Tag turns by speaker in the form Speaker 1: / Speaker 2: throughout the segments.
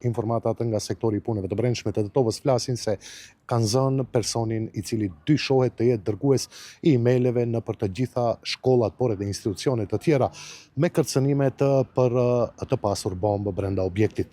Speaker 1: informatat nga sektori i punëve të brendshme të Tetovës flasin se kanë zënë personin i cili dyshohet të jetë dërgues i emaileve në për të gjitha shkollat, por edhe institucionet të tjera me kërcënimet për të pasur bombë brenda objektit.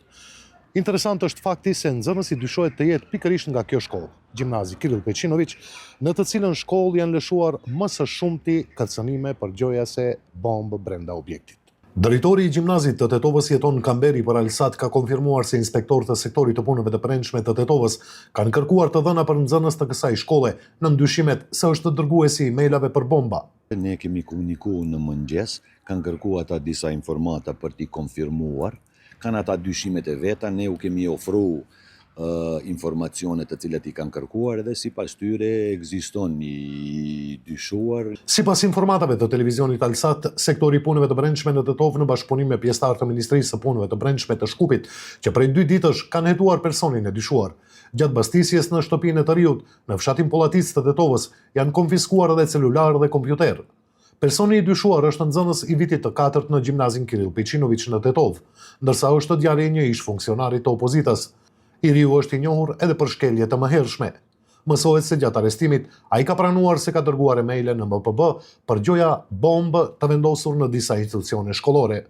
Speaker 1: Interesant është fakti se nxënësi dyshohet të jetë pikërisht nga kjo shkollë, Gjimnazi Kirill Peçinović, në të cilën shkollë janë lëshuar më së shumti kërcënime për gjojase bombë brenda objektit. Drejtori i gjimnazit të Tetovës Jeton Kamberi për Alsat ka konfirmuar se inspektorët e sektorit të punëve të brendshme të Tetovës kanë kërkuar të dhëna për nxënës të kësaj shkolle në ndyshimet se është dërguesi i mailave për bomba.
Speaker 2: Ne kemi komunikuar në mëngjes, kanë kërkuar ata disa informata për t'i konfirmuar, kanë ata dyshimet e veta, ne u kemi ofru informacionet të cilat i kanë kërkuar dhe sipas tyre ekziston i dyshuar.
Speaker 1: Sipas informatave të televizionit Alsat, sektori i punëve të brendshme në Tetovë në bashkëpunim me pjesëtarë të Ministrisë së Punëve të Brendshme të Shkupit, që prej 2 ditësh kanë hetuar personin e dyshuar. Gjatë bastisjes në shtëpinë e të riut, në fshatin Pollatic të Tetovës, janë konfiskuar edhe celular dhe kompjuter. Personi i dyshuar është nxënës i vitit të 4 në Gjimnazin Kirill Peçinović në Tetovë, ndërsa është djali i një ish funksionarit të opozitës. I riu është i njohur edhe për shkelje të mëhershme. Mësohet se gjatë arrestimit, ai ka pranuar se ka dërguar emaile në MPB për gjoja bombë të vendosur në disa institucione shkollore.